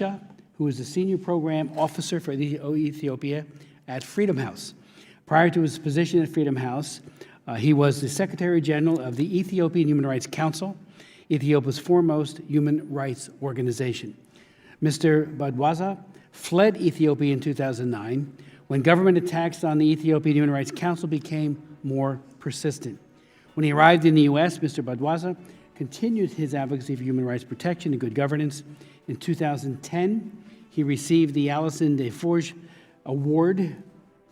Gasha, who is the Senior Program Officer for Ethiopia at Freedom House. Prior to his position at Freedom House, he was the Secretary General of the Ethiopian Human Rights Council, Ethiopia's foremost human rights organization. Mr. Badwaza fled Ethiopia in 2009 when government attacks on the Ethiopian Human Rights Council became more persistent. When he arrived in the U.S., Mr. Badwaza continued his advocacy for human rights protection and good governance. In 2010, he received the Alison Deforge Award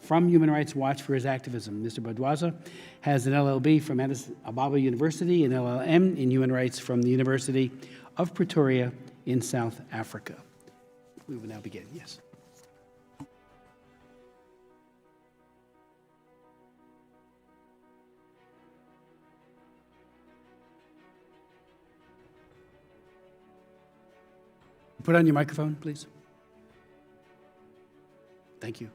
from Human Rights Watch for his activism. Mr. Badwaza has an LLB from Addis Ababa University and LLM in Human Rights from the University of Pretoria in South Africa. We will now begin. Yes. Put on your microphone, please. Thank you.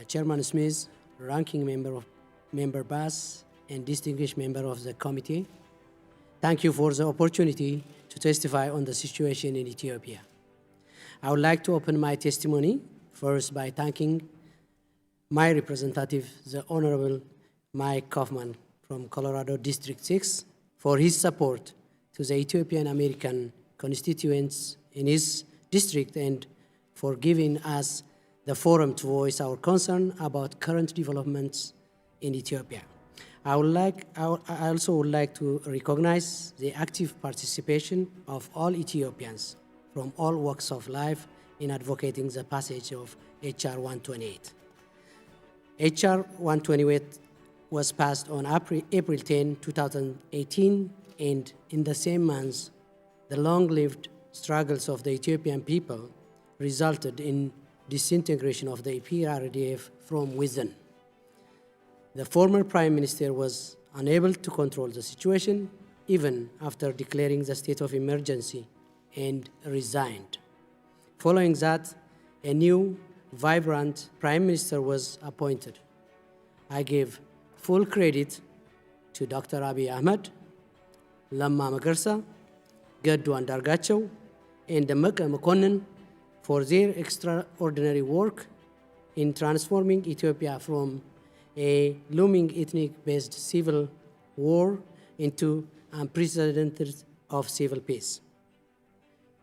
Chairman Smith, ranking member Bass, and distinguished member of the committee, thank you for the opportunity to testify on the situation in Ethiopia. I would like to open my testimony first by thanking my representative, the Honorable Mike Kaufman from Colorado District 6, for his support to the Ethiopian American constituents in his district and for giving us the forum to voice our concern about current developments in Ethiopia. I also would like to recognize the active participation of all Ethiopians from all walks of life in advocating the passage of H.R. 128. H.R. 128 was passed on April 10, 2018, and in the same month, the long-lived struggles of the Ethiopian people resulted in disintegration of the EPRDF from within. The former Prime Minister was unable to control the situation even after declaring the state of emergency and resigned. Following that, a new, vibrant Prime Minister was appointed. I give full credit to Dr. Abiy Ahmed, Lamma Magarsa, Gaddu Andargacho, and Demeqe Mekonnen for their extraordinary work in transforming Ethiopia from a looming ethnic-based civil war into unprecedented of civil peace.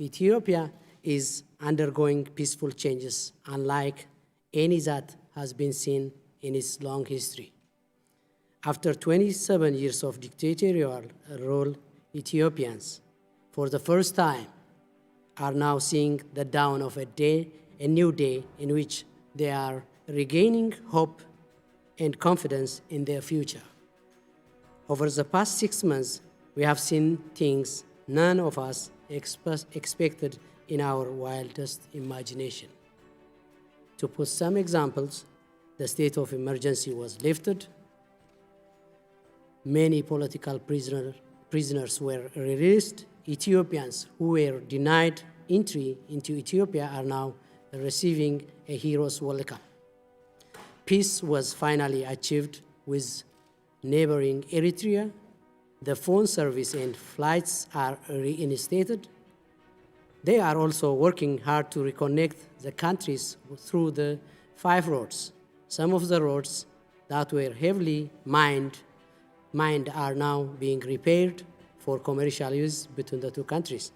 Ethiopia is undergoing peaceful changes unlike any that has been seen in its long history. After 27 years of dictatorial rule, Ethiopians, for the first time, are now seeing the dawn of a new day in which they are regaining hope and confidence in their future. Over the past 6 months, we have seen things none of us expected in our wildest imagination. To put some examples, the state of emergency was lifted, many political prisoners were released, Ethiopians who were denied entry into Ethiopia are now receiving a hero's welcome. Peace was finally achieved with neighboring Eritrea. The phone service and flights are reinstated. They are also working hard to reconnect the countries through the 5 roads. Some of the roads that were heavily mined are now being repaired for commercial use between the two countries.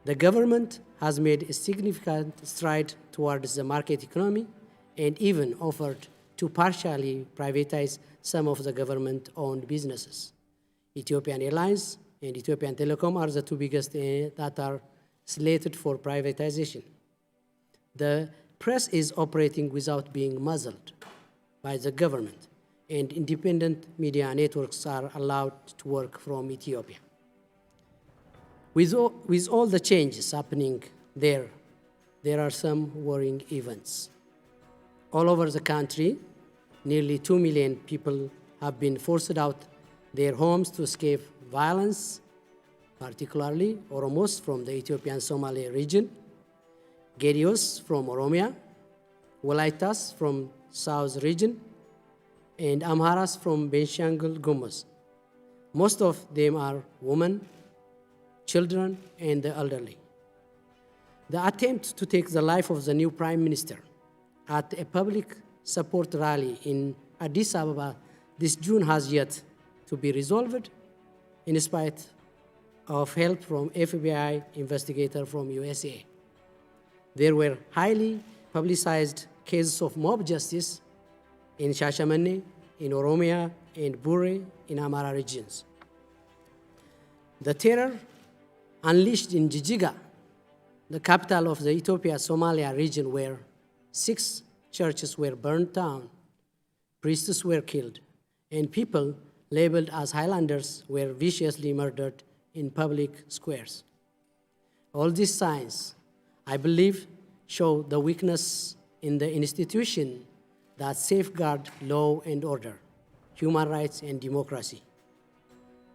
The government has made a significant stride towards the market economy and even offered to partially privatize some of the government-owned businesses. Ethiopian Airlines and Ethiopian Telecom are the two biggest that are slated for privatization. The press is operating without being muzzled by the government, and independent media networks are allowed to work from Ethiopia. With all the changes happening there are some worrying events. All over the country, nearly 2 million people have been forced out their homes to escape violence, particularly Oromos from the Ethiopian Somali region, Gedios from Oromia, Walaitas from South region, and Amharas from Benishangul Gumuz. Most of them are women, children, and the elderly. The attempt to take the life of the new Prime Minister at a public support rally in Addis Ababa this June has yet to be resolved, in spite of help from FBI investigator from USA. There were highly publicized cases of mob justice in Shashamane, in Oromia, and Bure in Amara regions. The terror unleashed in Jijiga, the capital of the Ethiopia-Somalia region, where 6 churches were burned down, priests were killed, and people labeled as Highlanders were viciously murdered in public squares. All these signs, I believe, show the weakness in the institution that safeguard law and order, human rights, and democracy.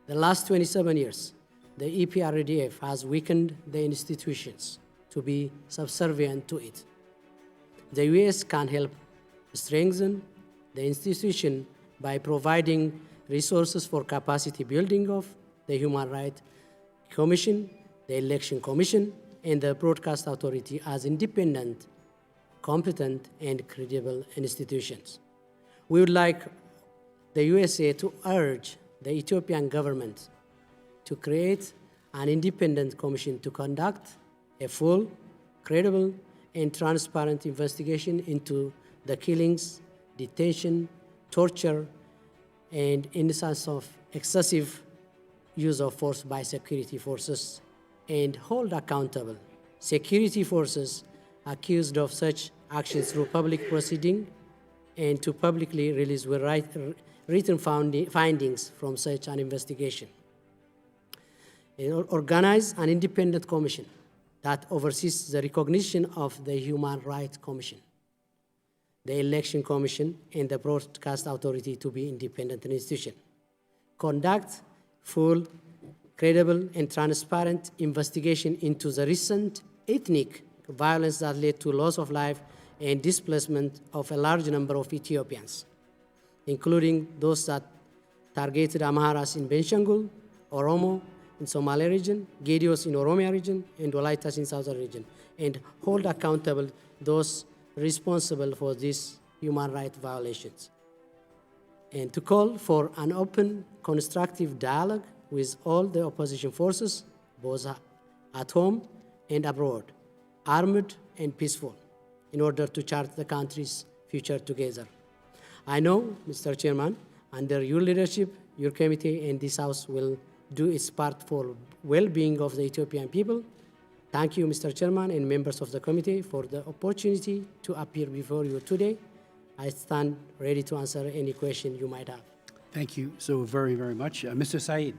The last 27 years, the EPRDF has weakened the institutions to be subservient to it. The US can help strengthen the institution by providing resources for capacity building of the Human Rights Commission, the Election Commission, and the Broadcast Authority as independent, competent, and credible institutions. We would like the USA to urge the Ethiopian government to create an independent commission to conduct a full, credible, and transparent investigation into the killings, detention, torture, and instances of excessive use of force by security forces, and hold accountable security forces accused of such actions through public proceeding, and to publicly release written findings from such an investigation. And organize an independent commission that oversees the recognition of the Human Rights Commission, the Election Commission, and the Broadcast Authority to be independent institutions. Conduct full, credible, and transparent investigation into the recent ethnic violence that led to loss of life and displacement of a large number of Ethiopians, including those that targeted Amharas in Benshangul, Oromo in Somali region, Gedios in Oromia region, and Walaitas in Southern region, and hold accountable those responsible for these human rights violations. And to call for an open, constructive dialogue with all the opposition forces, both at home and abroad, armed and peaceful, in order to chart the country's future together. I know, Mr. Chairman, under your leadership, your committee and this House will do its part for well-being of the Ethiopian people. Thank you, Mr. Chairman and members of the committee, for the opportunity to appear before you today. I stand ready to answer any question you might have. Thank you so very, very much. Mr. Said.